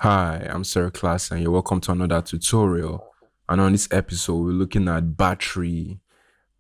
Hi, I'm Sir Class, and you're welcome to another tutorial. And on this episode, we're looking at battery.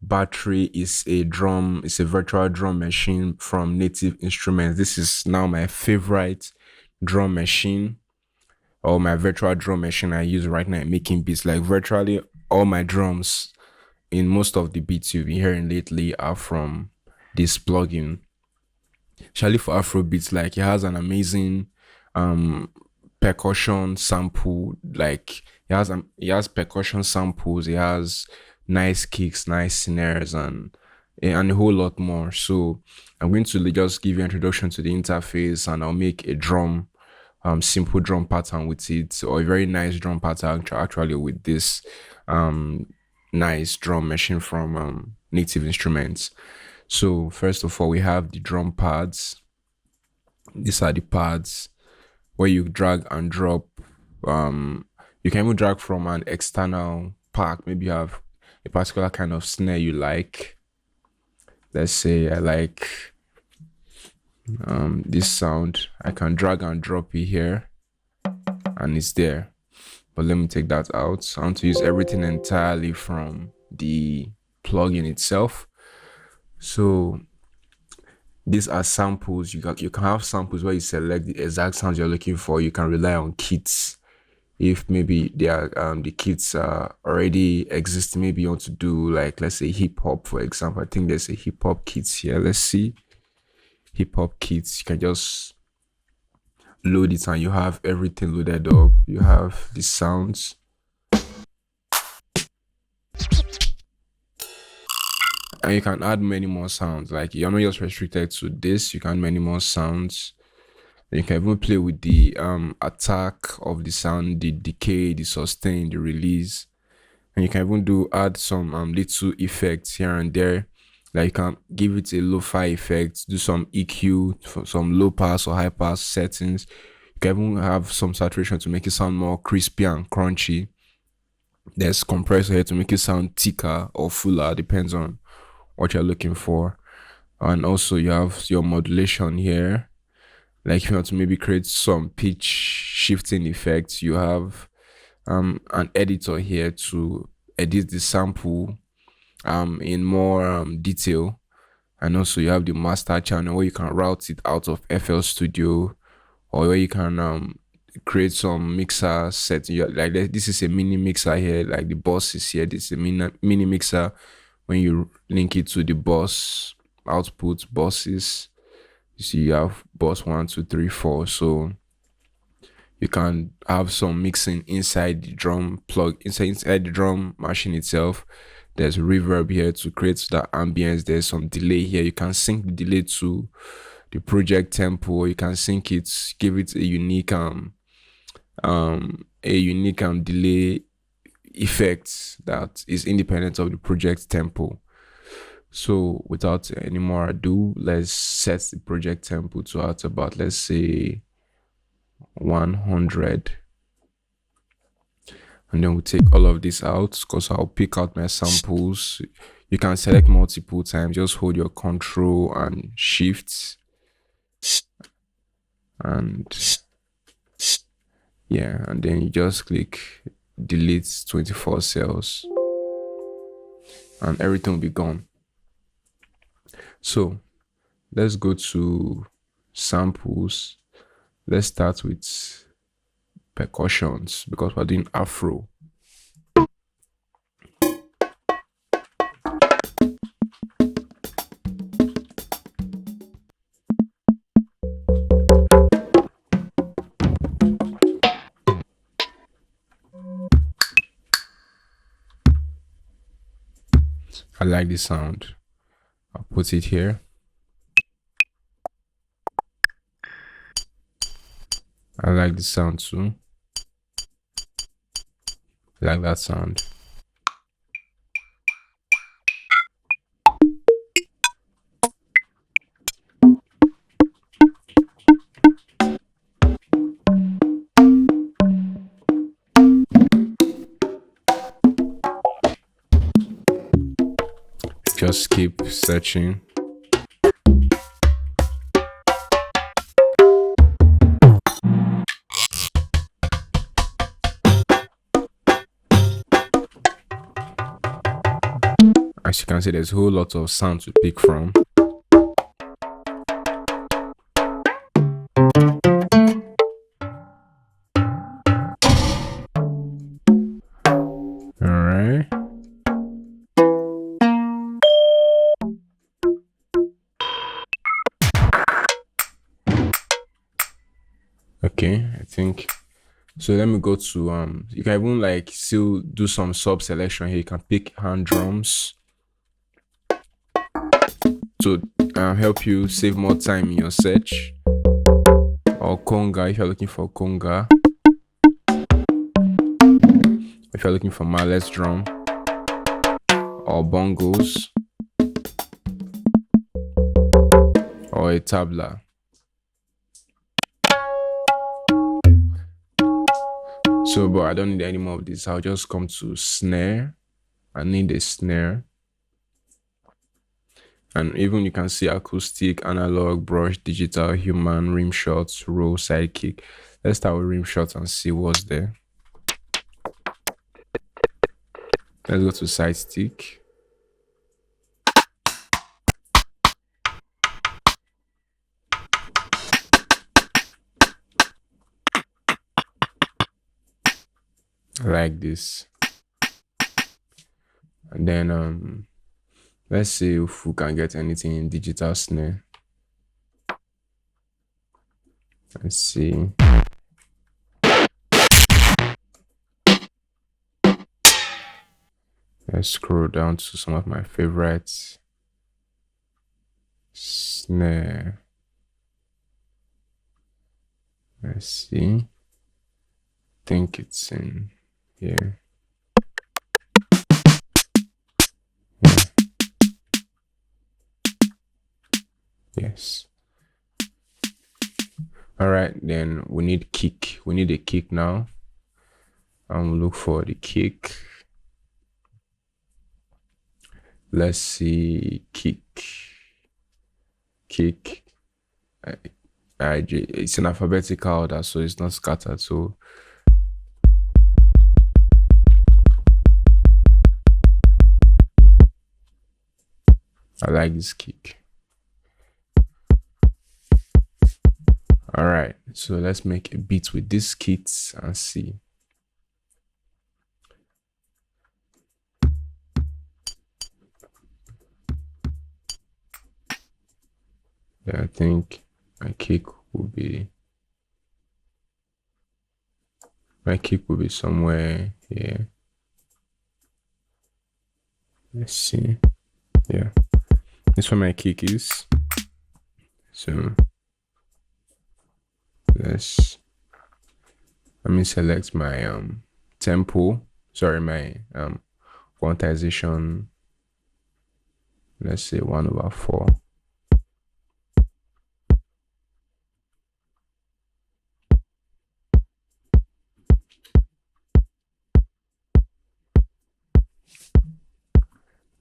Battery is it's a virtual drum machine from Native Instruments. This is now my favorite drum machine, or my virtual drum machine I use right now in making beats. Like virtually all my drums in most of the beats you've been hearing lately are from this plugin. Especially for afrobeats, like it has an amazing um percussion sample. Like it has percussion samples, it has nice kicks, nice snares, and a whole lot more. So I'm going to just give you an introduction to the interface, and I'll make a drum simple drum pattern with it, or a very nice drum pattern actually with this um nice drum machine from Native Instruments. So first of all, we have the drum pads. These are the pads where you drag and drop. Um, you can even drag from an external pack. Maybe you have a particular kind of snare you like. Let's say I like this sound. I can drag and drop it here, and it's there. But let me take that out. I want to use everything entirely from the plugin itself. So these are samples. You can have samples where you select the exact sounds you're looking for. You can rely on kits if maybe they are the kits are already existing. Maybe you want to do, like, let's say hip hop, for example. I think there's a hip hop kits here. Let's see. Hip hop kits. You can just load it and you have everything loaded up. You have the sounds. And you can add many more sounds. Like, you're not just restricted to this. You can add many more sounds. You can even play with the attack of the sound, the decay, the sustain, the release. And you can even add some little effects here and there. Like, you can give it a lo-fi effect, do some EQ for some low pass or high pass settings. You can even have some saturation to make it sound more crispy and crunchy. There's compressor here to make it sound thicker or fuller, depends on what you're looking for. And also you have your modulation here. Like, if you want to maybe create some pitch shifting effects, you have an editor here to edit the sample in more detail. And also you have the master channel where you can route it out of FL Studio, or where you can create some mixer set. Like, this is a mini mixer here, like the boss is here. This is a mini mixer. When you link it to the boss output bosses, you see you have boss 1, 2, 3, 4. So you can have some mixing inside the drum inside the drum machine itself. There's reverb here to create that ambience. There's some delay here. You can sync the delay to the project tempo. You can sync it, give it a unique delay effect that is independent of the project tempo. So without any more ado, let's set the project tempo to at about, let's say, 100. And then we take all of this out, because I'll pick out my samples. You can select multiple times. Just hold your control and shift, and yeah, and then you just click delete 24 cells, and everything will be gone. So let's go to samples. Let's start with percussions, because we're doing afro. I like the sound. I'll put it here. I like the sound too. I like that sound. Just keep searching. As you can see, there's a whole lot of sound to pick from. All right. Okay, I think so. Let me go to you can even like still do some sub selection here. You can pick hand drums to help you save more time in your search, or conga if you're looking for conga, if you're looking for mallet drum, or bongos, or a tabla. So, but I don't need any more of this. I'll just come to snare. I need a snare. And even you can see acoustic, analog, brush, digital, human, rim shots, roll, sidekick. Let's start with rim shots and see what's there. Let's go to side stick. Like this. And then let's see if we can get anything in digital snare. Let's see. Let's scroll down to some of my favorites. Snare. Let's see. I think it's in here. Yeah. Yes. All right, then we need kick. We need a kick now. Look for the kick. Let's see, kick. It's in alphabetical order, so it's not scattered. So I like this kick. All right, so let's make a beat with this kit and see. Yeah, I think my kick will be somewhere here. Let's see. Yeah, this where my kick is. So let me select my tempo. Sorry, my quantization. Let's say 1/4.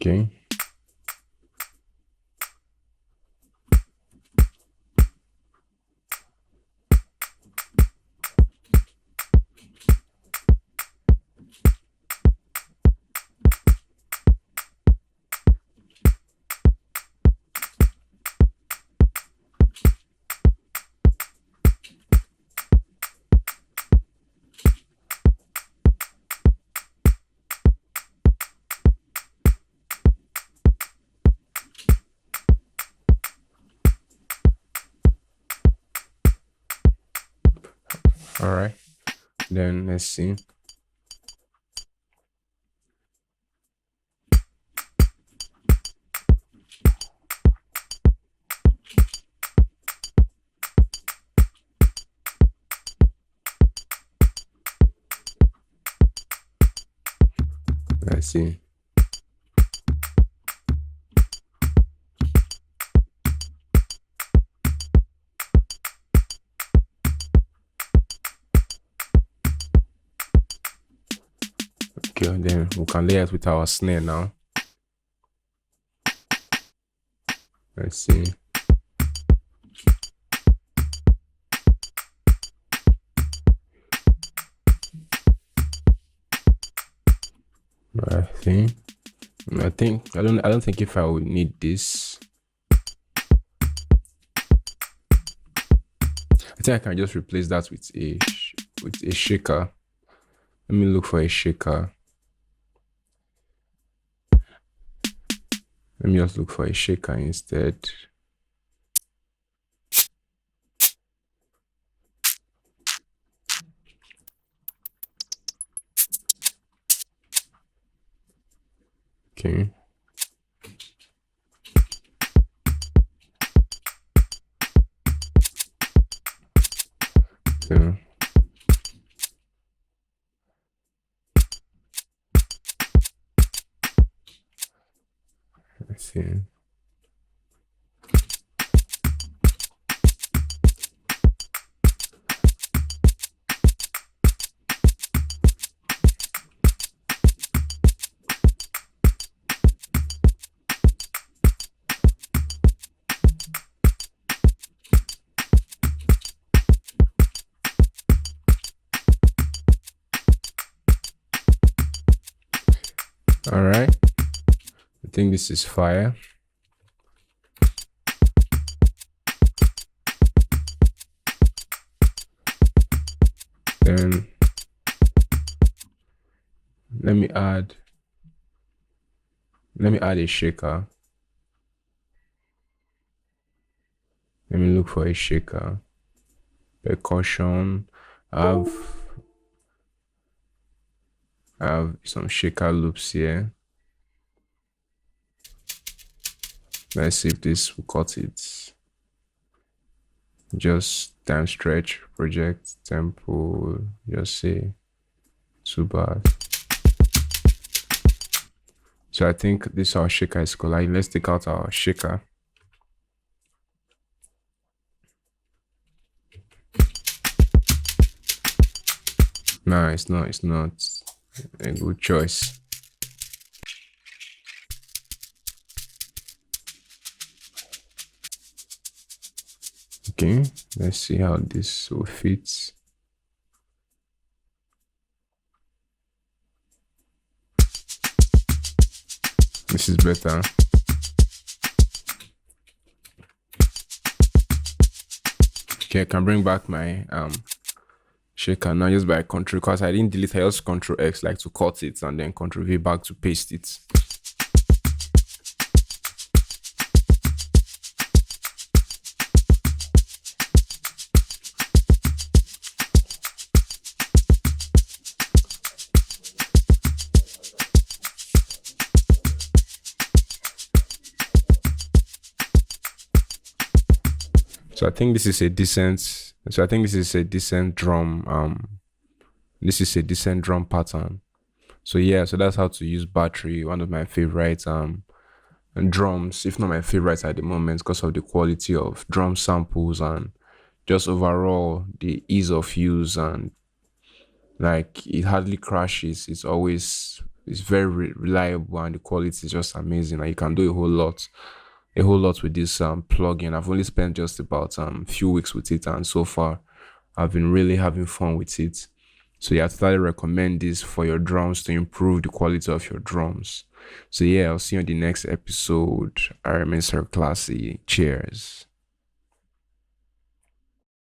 Okay. All right, then let's see. Let's see. Okay, then we can lay it with our snare now. Let's see. I think I don't think if I would need this, I think I can just replace that with a shaker. Let me look for a shaker. Let me just look for a shaker instead. Okay. So let's see. All right. I think this is fire. Then let me add a shaker. Let me look for a shaker. Percussion. I have some shaker loops here. Let's see if this will cut it. Just time stretch, project, tempo, just say 2 bars. So I think this our shaker is colliding. Let's take out our shaker. No, it's not a good choice. Okay, let's see how this will fit. This is better. Okay, I can bring back my shaker now just by control, because I didn't delete. I just control X like to cut it, and then control V back to paste it. So I think this is a decent drum. This is a decent drum pattern. So yeah, so that's how to use battery. One of my favorite drums, if not my favorite at the moment, because of the quality of drum samples and just overall the ease of use, and like it hardly crashes. It's very reliable, and the quality is just amazing. Like you can do a whole lot with this plugin. I've only spent just about few weeks with it, and so far I've been really having fun with it. So yeah, I totally recommend this for your drums to improve the quality of your drums. So yeah, I'll see you on the next episode. I remain Sir Classy. Cheers.